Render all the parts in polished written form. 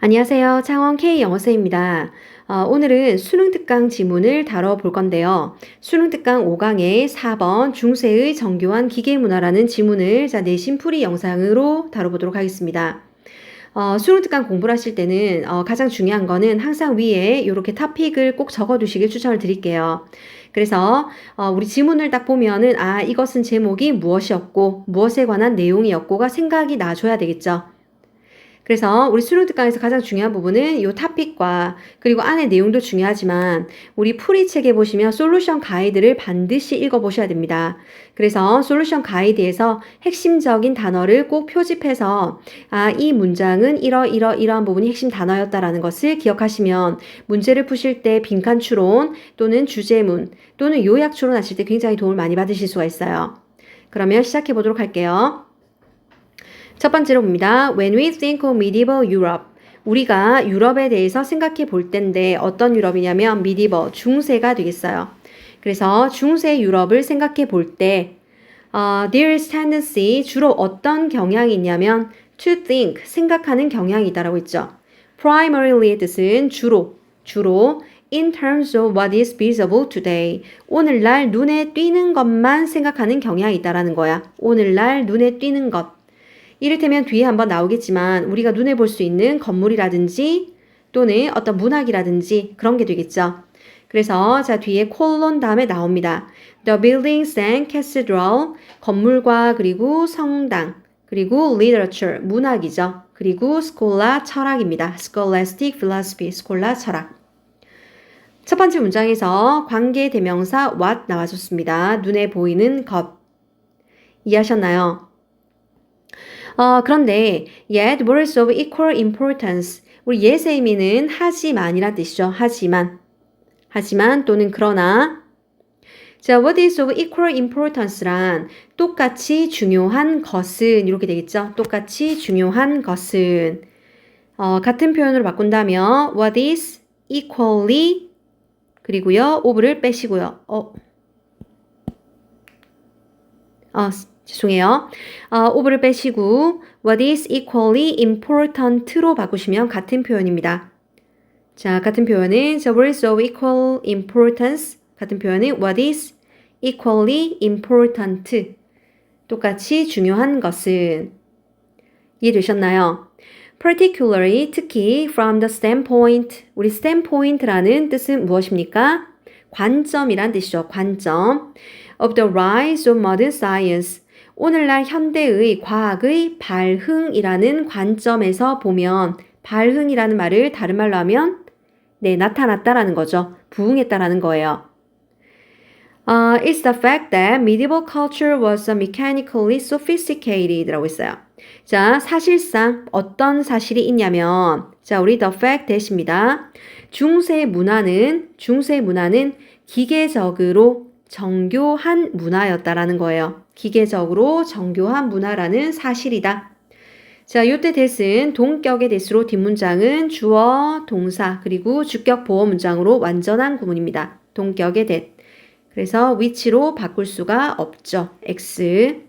안녕하세요. 창원 K 영어쌤입니다. 오늘은 수능 특강 지문을 다뤄볼 건데요. 수능 특강 5강의 4번 중세의 정교한 기계문화라는 지문을 내신 풀이 영상으로 다뤄보도록 하겠습니다. 수능 특강 공부를 하실 때는 가장 중요한 거는 항상 위에 이렇게 토픽을 꼭 적어두시길 추천을 드릴게요. 그래서 우리 지문을 딱 보면은 이것은 제목이 무엇이었고 무엇에 관한 내용이었고가 생각이 나줘야 되겠죠. 그래서 우리 수능 특강에서 가장 중요한 부분은 이 토픽과 그리고 안에 내용도 중요하지만 우리 풀이 책에 보시면 솔루션 가이드를 반드시 읽어보셔야 됩니다. 그래서 솔루션 가이드에서 핵심적인 단어를 꼭 표집해서 이 문장은 이러한 부분이 핵심 단어였다라는 것을 기억하시면 문제를 푸실 때 빈칸 추론 또는 주제문 또는 요약 추론하실 때 굉장히 도움을 많이 받으실 수가 있어요. 그러면 시작해 보도록 할게요. 첫 번째로 봅니다. When we think of medieval Europe, 우리가 유럽에 대해서 생각해 볼 텐데 어떤 유럽이냐면 medieval, 중세가 되겠어요. 그래서 중세 유럽을 생각해 볼 때 there is tendency, 주로 어떤 경향이 있냐면 to think, 생각하는 경향이 있다라고 했죠. Primary의 뜻은 주로 in terms of what is visible today. 오늘날 눈에 띄는 것만 생각하는 경향이 있다라는 거야. 오늘날 눈에 띄는 것. 이를테면 뒤에 한번 나오겠지만 우리가 눈에 볼 수 있는 건물이라든지 또는 어떤 문학이라든지 그런 게 되겠죠. 그래서 뒤에 콜론 다음에 나옵니다. The buildings and cathedral, 건물과 그리고 성당, 그리고 literature, 문학이죠. 그리고 schola, 철학입니다. scholastic philosophy, 스콜라 철학. 첫 번째 문장에서 관계 대명사 what 나와줬습니다. 눈에 보이는 것. 이해하셨나요? 그런데 yet words of equal importance. 우리 yet의 의미는 하지만이란 뜻이죠. 하지만 또는 그러나. what is of equal importance란 똑같이 중요한 것은 이렇게 되겠죠. 똑같이 중요한 것은. 같은 표현으로 바꾼다면 what is equally 그리고요. of를 빼시고요. 죄송해요. of를 빼시고 what is equally important로 바꾸시면 같은 표현입니다. 같은 표현은 the words of equal importance 같은 표현은 what is equally important 똑같이 중요한 것은 이해되셨나요? particularly 특히 from the standpoint 우리 standpoint라는 뜻은 무엇입니까? 관점이란 뜻이죠. 관점 of the rise of modern science 오늘날 현대의 과학의 발흥이라는 관점에서 보면 발흥이라는 말을 다른 말로 하면 나타났다라는 거죠. 부흥했다라는 거예요. It's the fact that medieval culture was mechanically sophisticated라고 있어요. 사실상 어떤 사실이 있냐면 우리 the fact 대십니다. 중세 문화는 기계적으로 정교한 문화였다라는 거예요. 기계적으로 정교한 문화라는 사실이다. 요때 대은 동격의 대수로 뒷문장은 주어, 동사, 그리고 주격 보어 문장으로 완전한 구문입니다. 동격의 대. 그래서 위치로 바꿀 수가 없죠. X.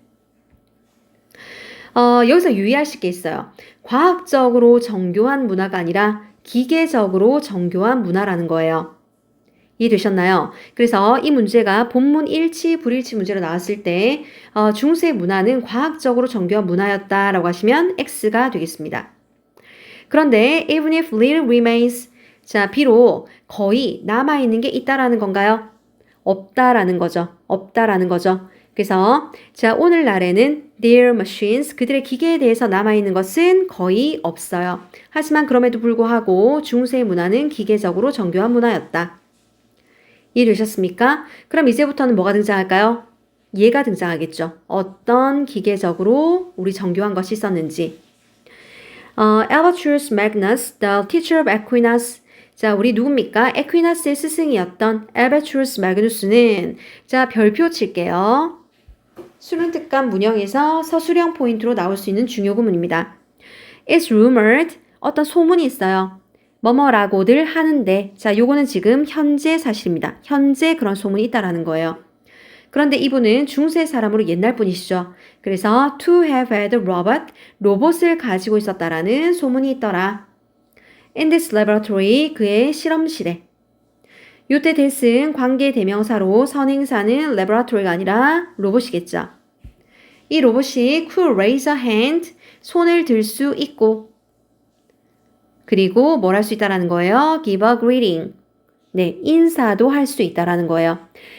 여기서 유의하실 게 있어요. 과학적으로 정교한 문화가 아니라 기계적으로 정교한 문화라는 거예요. 이해되셨나요? 그래서 이 문제가 본문 일치, 불일치 문제로 나왔을 때 중세 문화는 과학적으로 정교한 문화였다라고 하시면 X가 되겠습니다. 그런데 even if little remains 비록 거의 남아있는 게 있다라는 건가요? 없다라는 거죠. 그래서 오늘날에는 their machines, 그들의 기계에 대해서 남아있는 것은 거의 없어요. 하지만 그럼에도 불구하고 중세 문화는 기계적으로 정교한 문화였다. 이해되셨습니까? 그럼 이제부터는 뭐가 등장할까요? 얘가 등장하겠죠. 어떤 기계적으로 우리 정교한 것이 있었는지. Albertus Magnus, the teacher of Aquinas. 우리 누굽니까? 에퀴나스의 스승이었던 Albertus Magnus는 별표 칠게요. 수능 특강 문형에서 서술형 포인트로 나올 수 있는 중요 구문입니다. It's rumored, 어떤 소문이 있어요. 뭐뭐라고들 하는데 요거는 지금 현재 사실입니다. 현재 그런 소문이 있다라는 거예요. 그런데 이분은 중세 사람으로 옛날 분이시죠. 그래서 to have had a robot, 로봇을 가지고 있었다라는 소문이 있더라. in this laboratory, 그의 실험실에. 요때 that은 관계 대명사로 선행사는 laboratory가 아니라 로봇이겠죠. 이 로봇이 could raise a hand, 손을 들 수 있고 그리고 뭘 할 수 있다라는 거예요? give a greeting. 네, 인사도 할 수 있다라는 거예요.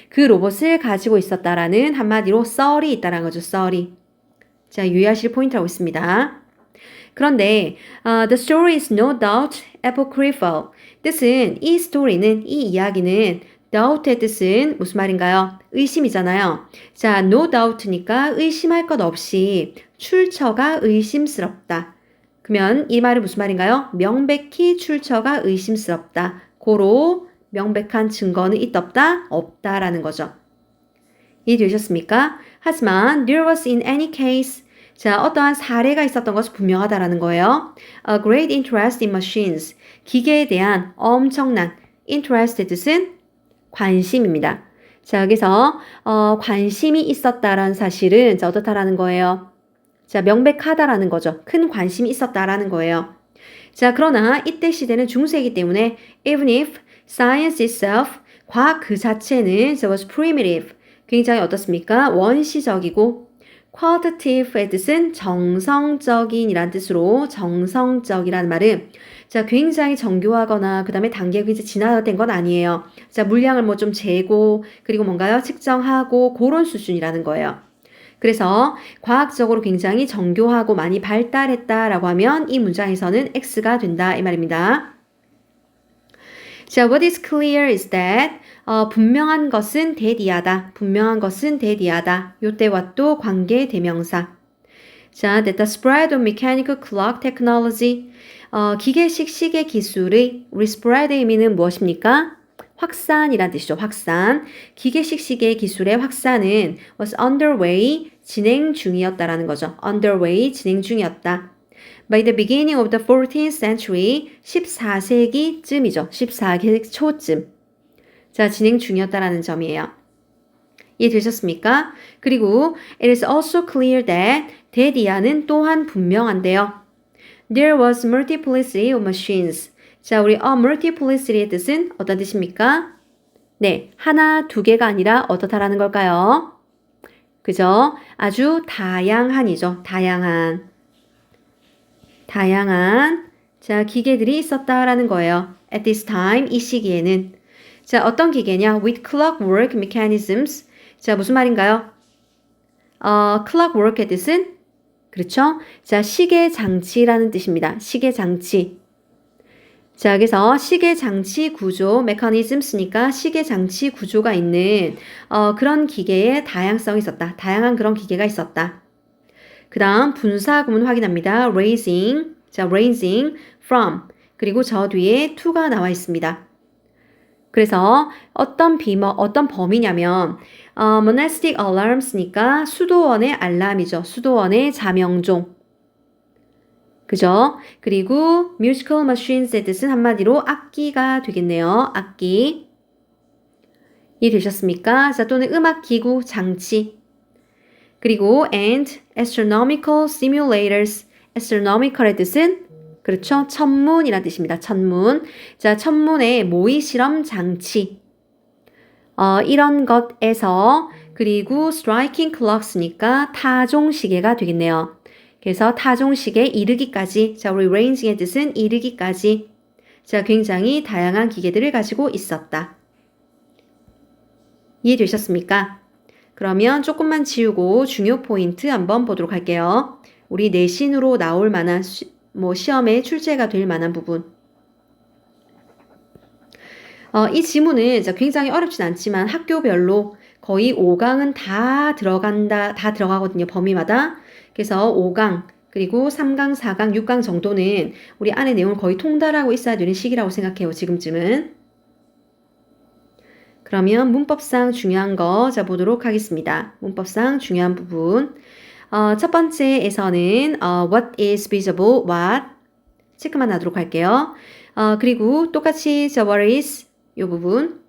그 로봇을 가지고 있었다라는 한마디로 썰이 있다라는 거죠. 썰이. 자, 유의하실 포인트라고 있습니다. 그런데 the story is no doubt apocryphal. 뜻은 이 스토리는 이 이야기는 doubt의 뜻은 무슨 말인가요? 의심이잖아요. 자, no doubt니까 의심할 것 없이 출처가 의심스럽다. 그러면 이 말은 무슨 말인가요? 명백히 출처가 의심스럽다. 고로 명백한 증거는 있다 없다? 없다라는 거죠. 이해되셨습니까? 하지만 there was in any case 자, 어떠한 사례가 있었던 것이 분명하다라는 거예요. A great interest in machines. 기계에 대한 엄청난 interest의 뜻은 관심입니다. 자, 여기서 관심이 있었다라는 사실은 자, 어떻다라는 거예요? 자, 명백하다라는 거죠. 큰 관심이 있었다라는 거예요. 자, 그러나 이때 시대는 중세이기 때문에 even if science itself, 과학 그 자체는 was primitive, 굉장히 어떻습니까? 원시적이고 qualitative의 뜻은 정성적인이란 뜻으로 정성적이라는 말은 자, 굉장히 정교하거나 그 다음에 단계가 굉장히 진화된 건 아니에요. 자, 물량을 뭐 좀 재고 그리고 뭔가요? 측정하고 그런 수준이라는 거예요. 그래서 과학적으로 굉장히 정교하고 많이 발달했다라고 하면 이 문장에서는 X가 된다 이 말입니다. 자, what is clear is that 분명한 것은 대디하다. 분명한 것은 대디하다. 요때와 또 관계 대명사. 자, that the spread of mechanical clock technology 기계식 시계 기술의 우리 spread의 의미는 무엇입니까? 확산이란 뜻이죠. 확산. 기계식 시계 기술의 확산은 was underway, 진행 중이었다라는 거죠. underway, 진행 중이었다. By the beginning of the 14th century, 14세기쯤이죠. 14세기 초쯤. 자, 진행 중이었다라는 점이에요. 이해되셨습니까? 그리고 it is also clear that 대디아는 또한 분명한데요. There was multiplicity of machines. 자, 우리 multiplicity의 뜻은 어떤 뜻입니까? 네, 하나, 두 개가 아니라 어떻다라는 걸까요? 그죠? 아주 다양한이죠. 다양한. 자, 기계들이 있었다라는 거예요. At this time, 이 시기에는. 자, 어떤 기계냐? With clockwork mechanisms. 자, 무슨 말인가요? clockwork의 뜻은? 그렇죠? 자, 시계 장치라는 뜻입니다. 시계 장치. 자, 그래서 시계 장치 구조, mechanisms니까 시계 장치 구조가 있는 그런 기계의 다양성이 있었다. 다양한 그런 기계가 있었다. 그 다음 분사 구문 확인합니다. raising, 자, raising from, 그리고 저 뒤에 to가 나와 있습니다. 그래서 어떤 범위냐면 monastic alarms니까 수도원의 알람이죠. 수도원의 자명종. 그죠? 그리고 musical machines의 뜻은 한마디로 악기가 되겠네요. 악기. 이해되셨습니까? 자, 또는 음악기구, 장치. 그리고 and astronomical simulators. astronomical의 뜻은 그렇죠? 천문이라는 뜻입니다. 천문. 자, 천문의 모의 실험 장치. 이런 것에서 그리고 striking clocks니까 타종 시계가 되겠네요. 그래서 타종시계 이르기까지. 자, 우리 ranging의 뜻은 이르기까지. 자, 굉장히 다양한 기계들을 가지고 있었다. 이해되셨습니까? 그러면 조금만 지우고 중요 포인트 한번 보도록 할게요. 우리 내신으로 나올 만한 시험에 출제가 될 만한 부분. 이 지문은 굉장히 어렵진 않지만 학교별로 거의 5강은 다 들어가거든요. 범위마다. 그래서 5강, 그리고 3강, 4강, 6강 정도는 우리 안에 내용을 거의 통달하고 있어야 되는 시기라고 생각해요. 지금쯤은. 그러면 문법상 중요한 거 보도록 하겠습니다. 문법상 중요한 부분. 첫 번째에서는 what is visible, what 체크만 하도록 할게요. 그리고 똑같이 what is 이 부분.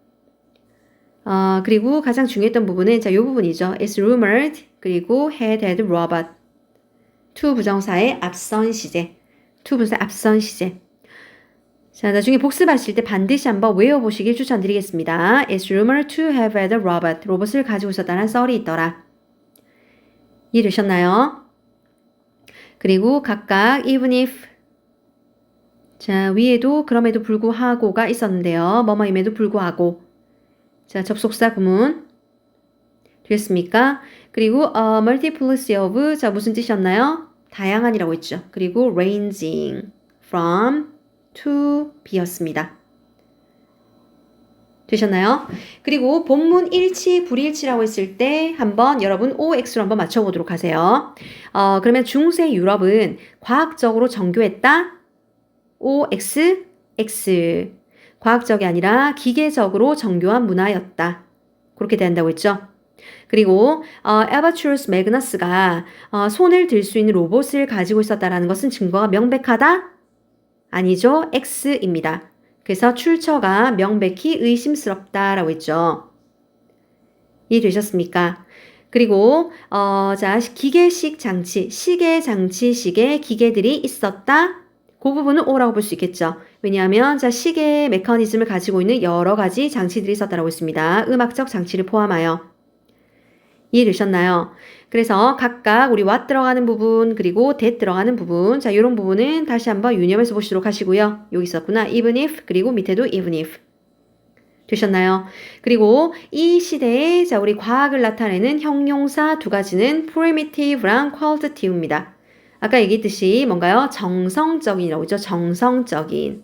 그리고 가장 중요했던 부분은 이 부분이죠. It's rumored 그리고 had robot. to 부정사의 앞선 시제. to 부정사의 앞선 시제. 자, 나중에 복습하실 때 반드시 한번 외워보시길 추천드리겠습니다. It's rumored to have had a robot. 로봇을 가지고 있었다는 썰이 있더라. 이해되셨나요? 그리고 각각 even if 자, 위에도 그럼에도 불구하고가 있었는데요. 뭐뭐임에도 불구하고 자, 접속사 구문 됐습니까? 그리고 multiplicity of 자, 무슨 뜻이었나요? 다양한이라고 했죠. 그리고 ranging from to be였습니다. 되셨나요? 그리고 본문 일치, 불일치라고 했을 때 한번 여러분 OX로 한번 맞춰보도록 하세요. 그러면 중세 유럽은 과학적으로 정교했다. OX, X. 과학적이 아니라 기계적으로 정교한 문화였다. 그렇게 된다고 했죠. 그리고 에바츄스 매그너스가 손을 들 수 있는 로봇을 가지고 있었다는 것은 증거가 명백하다? 아니죠. X입니다. 그래서 출처가 명백히 의심스럽다라고 했죠. 이해되셨습니까? 그리고 자 기계식 장치, 시계 장치식의 기계들이 있었다. 그 부분은 O라고 볼 수 있겠죠. 왜냐하면 자 시계 메커니즘을 가지고 있는 여러 가지 장치들이 있었다라고 했습니다. 음악적 장치를 포함하여. 이해되셨나요? 그래서 각각 우리 what 들어가는 부분 그리고 that 들어가는 부분 자 이런 부분은 다시 한번 유념해서 보시도록 하시고요. 여기 있었구나. even if 그리고 밑에도 even if 되셨나요? 그리고 이 시대에 자 우리 과학을 나타내는 형용사 두 가지는 primitive랑 qualitative입니다. 아까 얘기했듯이 뭔가요? 정성적인이라고 했죠. 정성적인.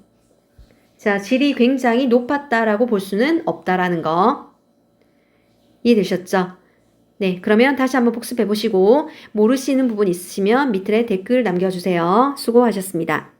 자 질이 굉장히 높았다라고 볼 수는 없다라는 거. 이해되셨죠? 네, 그러면 다시 한번 복습해 보시고 모르시는 부분 있으시면 밑에 댓글 남겨주세요. 수고하셨습니다.